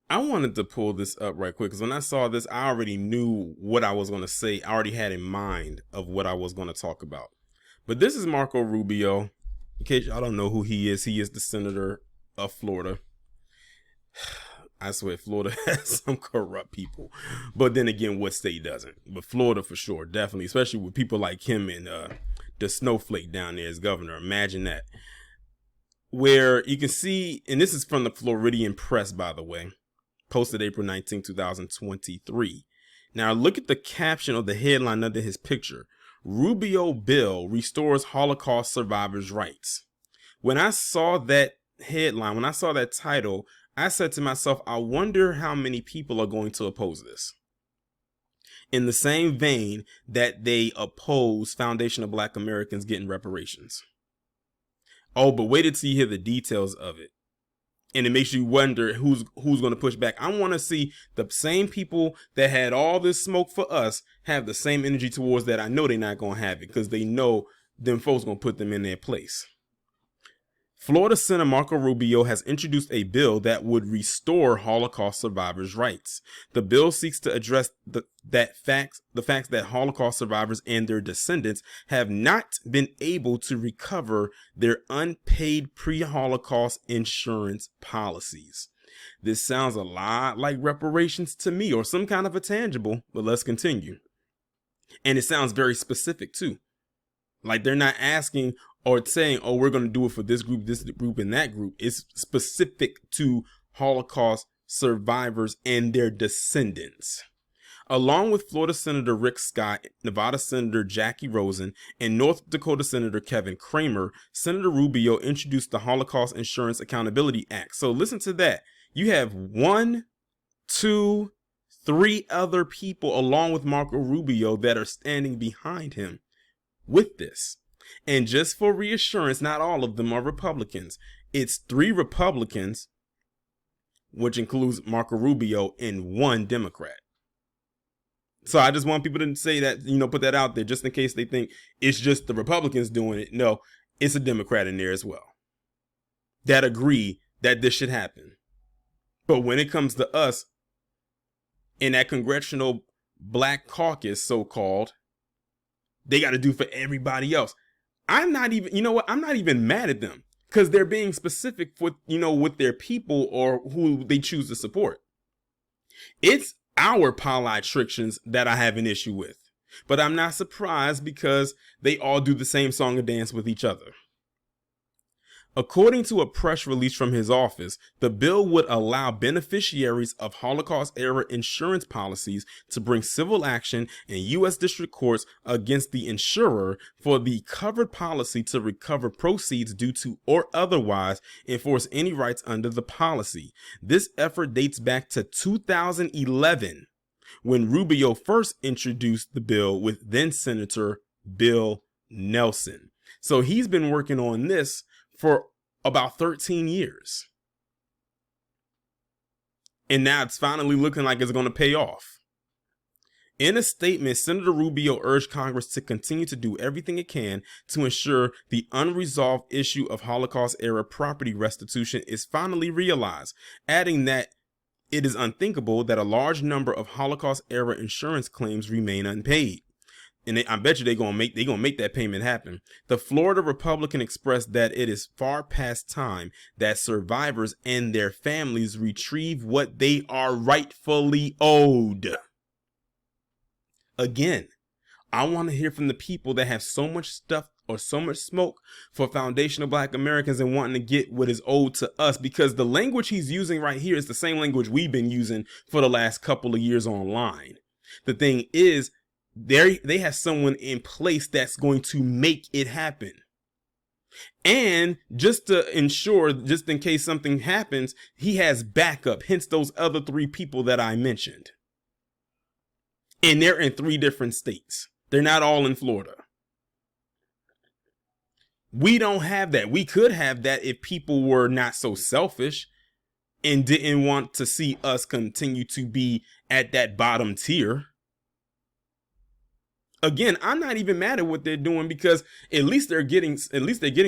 I wanted to pull this up right quick because when I saw this, I already knew what I was going to say. I already had in mind of what I was going to talk about. But this is Marco Rubio. In case y'all don't know who he is the senator of Florida. I swear, Florida has some corrupt people. But then again, what state doesn't? But Florida for sure, definitely, especially with people like him and the snowflake down there as governor. Imagine that. Where you can see, and this is from the Floridian Press, by the way, posted April 19, 2023. Now look at the caption of the headline under his picture. Rubio bill restores Holocaust survivors' rights. When I saw that headline, when I saw that title, I said to myself, I wonder how many people are going to oppose this. In the same vein that they oppose Foundation of Black Americans getting reparations. Oh, but wait until you hear the details of it. And it makes you wonder who's going to push back. I want to see the same people that had all this smoke for us have the same energy towards that. I know they're not going to have it because they know them folks going to put them in their place. Florida Senator Marco Rubio has introduced a bill that would restore Holocaust survivors' rights. The bill seeks to address the facts that Holocaust survivors and their descendants have not been able to recover their unpaid pre-Holocaust insurance policies. This sounds a lot like reparations to me, or some kind of a tangible, but let's continue. And it sounds very specific too. Like they're not asking or saying, oh, we're going to do it for this group, and that group. It's specific to Holocaust survivors and their descendants. Along with Florida Senator Rick Scott, Nevada Senator Jackie Rosen, and North Dakota Senator Kevin Cramer, Senator Rubio introduced the Holocaust Insurance Accountability Act. So listen to that. You have 1, 2, 3 other people along with Marco Rubio that are standing behind him with this. And just for reassurance, not all of them are Republicans. It's 3 Republicans, which includes Marco Rubio, and 1 Democrat. So I just want people to say that, put that out there just in case they think it's just the Republicans doing it. No, it's a Democrat in there as well that agree that this should happen. But when it comes to us in that congressional Black caucus, so-called, they got to do for everybody else. I'm not even, I'm not even mad at them because they're being specific with, with their people or who they choose to support. It's our politicians that I have an issue with, but I'm not surprised because they all do the same song and dance with each other. According to a press release from his office, the bill would allow beneficiaries of Holocaust-era insurance policies to bring civil action in U.S. district courts against the insurer for the covered policy to recover proceeds due to or otherwise enforce any rights under the policy. This effort dates back to 2011, when Rubio first introduced the bill with then Senator Bill Nelson. So he's been working on this for about 13 years. And now it's finally looking like it's going to pay off. In a statement, Senator Rubio urged Congress to continue to do everything it can to ensure the unresolved issue of Holocaust-era property restitution is finally realized, adding that it is unthinkable that a large number of Holocaust-era insurance claims remain unpaid. And I bet you they're gonna make that payment happen. The Florida Republican expressed that it is far past time that survivors and their families retrieve what they are rightfully owed. Again, I want to hear from the people that have so much stuff or so much smoke for Foundation of Black Americans and wanting to get what is owed to us, because the language he's using right here is the same language we've been using for the last couple of years online. The thing is, they have someone in place that's going to make it happen. And just to ensure, just in case something happens, he has backup, hence those other 3 people that I mentioned. And they're in 3 different states. They're not all in Florida. We don't have that. We could have that if people were not so selfish and didn't want to see us continue to be at that bottom tier. Again, I'm not even mad at what they're doing because at least they're getting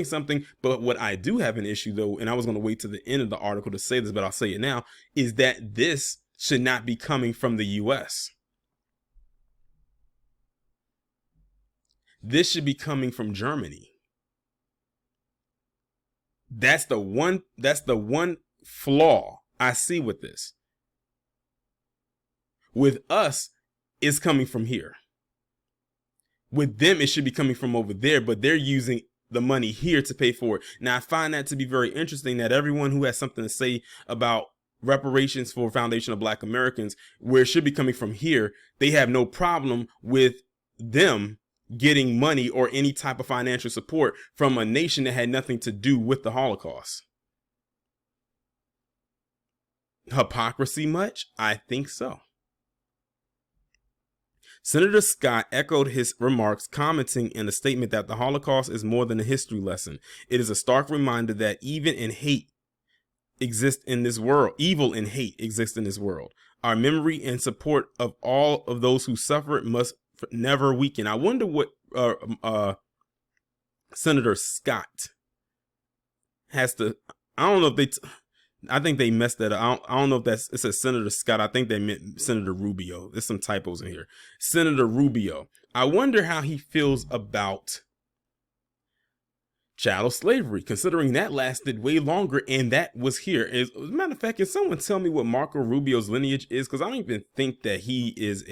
something. But what I do have an issue though, and I was going to wait to the end of the article to say this, but I'll say it now, is that this should not be coming from the US. This should be coming from Germany. That's the one flaw I see with this. With us, it's coming from here. With them, it should be coming from over there, but they're using the money here to pay for it. Now, I find that to be very interesting that everyone who has something to say about reparations for Foundation of Black Americans, where it should be coming from here, they have no problem with them getting money or any type of financial support from a nation that had nothing to do with the Holocaust. Hypocrisy much? I think so. Senator Scott echoed his remarks, commenting in a statement that the Holocaust is more than a history lesson. It is a stark reminder that evil and hate exist in this world. Our memory and support of all of those who suffered must never weaken. I wonder what Senator Scott has to. I don't know if they. I think they messed that up. I don't know if it says Senator Scott. I think they meant Senator Rubio. There's some typos in here. Senator Rubio. I wonder how he feels about chattel slavery, considering that lasted way longer and that was here. As a matter of fact, can someone tell me what Marco Rubio's lineage is? Because I don't even think that he is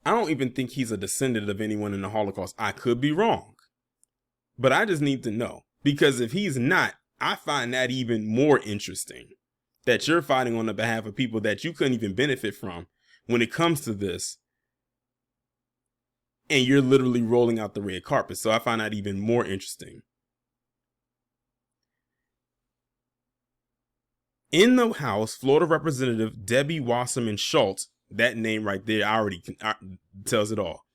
I don't even think he's a descendant of anyone in the Holocaust. I could be wrong, but I just need to know, because if he's not, I find that even more interesting, that you're fighting on the behalf of people that you couldn't even benefit from when it comes to this, and you're literally rolling out the red carpet. So I find that even more interesting. In the House, Florida Representative Debbie Wasserman Schultz, that name right there already tells it all,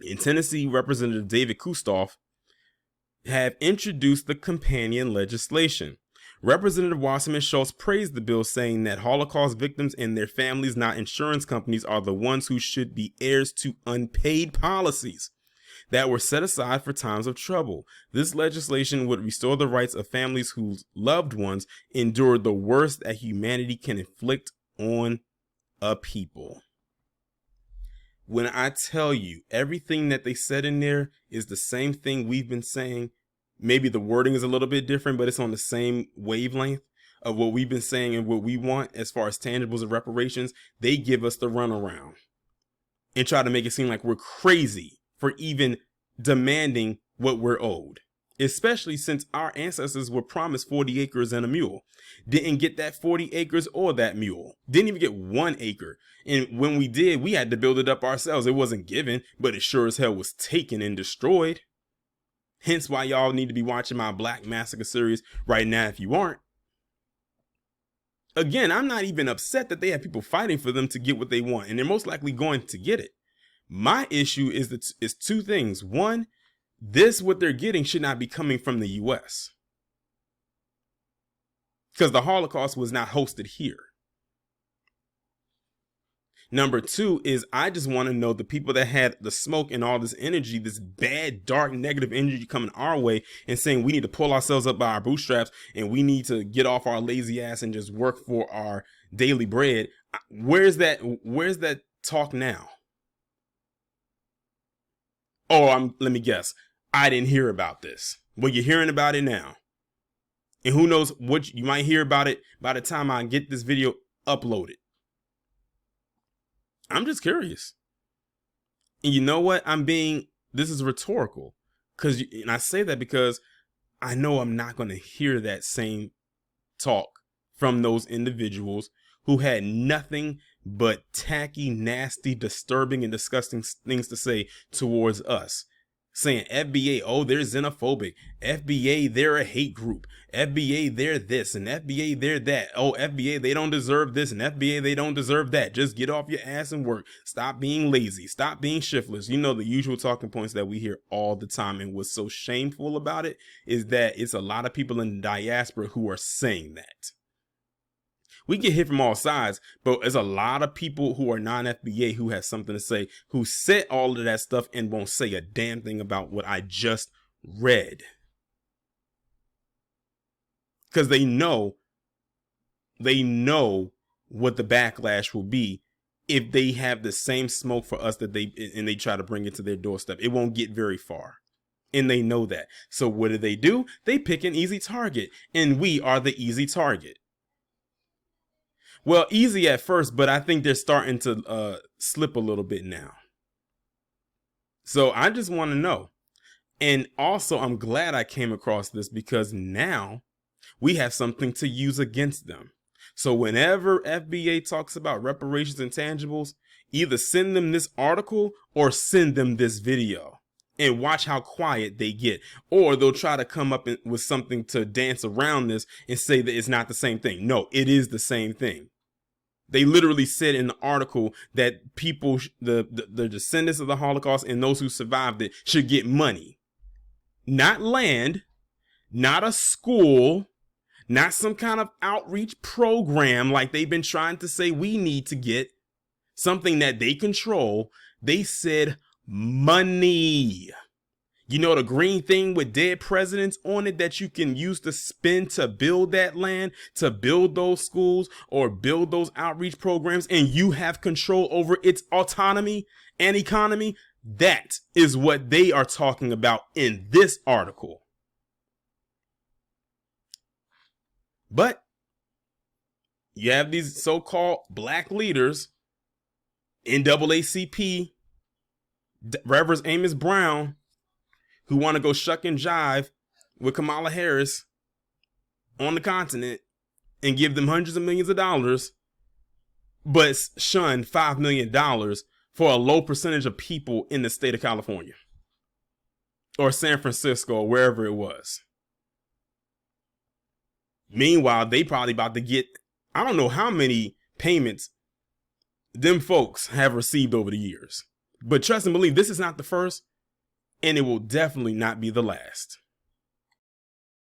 and Tennessee Representative David Kustoff have introduced the companion legislation. Representative Wasserman Schultz praised the bill, saying that Holocaust victims and their families, not insurance companies, are the ones who should be heirs to unpaid policies that were set aside for times of trouble. This legislation would restore the rights of families whose loved ones endured the worst that humanity can inflict on a people. When I tell you everything that they said in there is the same thing we've been saying, maybe the wording is a little bit different, but it's on the same wavelength of what we've been saying and what we want as far as tangibles and reparations. They give us the runaround and try to make it seem like we're crazy for even demanding what we're owed, especially since our ancestors were promised 40 acres and a mule. Didn't get that 40 acres or that mule. Didn't even get 1 acre. And when we did, we had to build it up ourselves. It wasn't given, but it sure as hell was taken and destroyed. Hence why y'all need to be watching my Black Massacre series right now if you aren't. Again, I'm not even upset that they have people fighting for them to get what they want, and they're most likely going to get it. My issue is two things. One, what they're getting should not be coming from the US, because the Holocaust was not hosted here. Number two is, I just want to know the people that had the smoke and all this energy, this bad, dark, negative energy coming our way and saying we need to pull ourselves up by our bootstraps and we need to get off our lazy ass and just work for our daily bread. Where's that talk now? Oh, let me guess. I didn't hear about this. Well, you're hearing about it now. And who knows what you might hear about it by the time I get this video uploaded. I'm just curious. And you know what? This is rhetorical. And I say that because I know I'm not going to hear that same talk from those individuals who had nothing but tacky, nasty, disturbing, and disgusting things to say towards us. Saying FBA, oh, they're xenophobic. FBA, they're a hate group. FBA, they're this, and FBA, they're that. Oh, FBA, they don't deserve this, and FBA, they don't deserve that. Just get off your ass and work. Stop being lazy. Stop being shiftless. You know, the usual talking points that we hear all the time. And what's so shameful about it is that it's a lot of people in the diaspora who are saying that. We get hit from all sides, but there's a lot of people who are non-FBA who has something to say, who said all of that stuff and won't say a damn thing about what I just read. Because they know what the backlash will be if they have the same smoke for us that they try to bring it to their doorstep. It won't get very far. And they know that. So what do? They pick an easy target, and we are the easy target. Well, easy at first, but I think they're starting to slip a little bit now. So I just want to know. And also, I'm glad I came across this because now we have something to use against them. So whenever FBA talks about reparations and tangibles, either send them this article or send them this video and watch how quiet they get. Or they'll try to come up with something to dance around this and say that it's not the same thing. No, it is the same thing. They literally said in the article that people, the descendants of the Holocaust and those who survived it should get money. Not land, not a school, not some kind of outreach program like they've been trying to say we need to get, something that they control. They said money. You know, the green thing with dead presidents on it that you can use to spend to build that land, to build those schools or build those outreach programs, and you have control over its autonomy and economy. That is what they are talking about in this article. But you have these so-called black leaders, NAACP, Reverend Amos Brown, who want to go shuck and jive with Kamala Harris on the continent and give them hundreds of millions of dollars, but shun $5 million for a low percentage of people in the state of California or San Francisco or wherever it was. Meanwhile, they probably about to get, I don't know how many payments them folks have received over the years. But trust and believe, this is not the first, and it will definitely not be the last.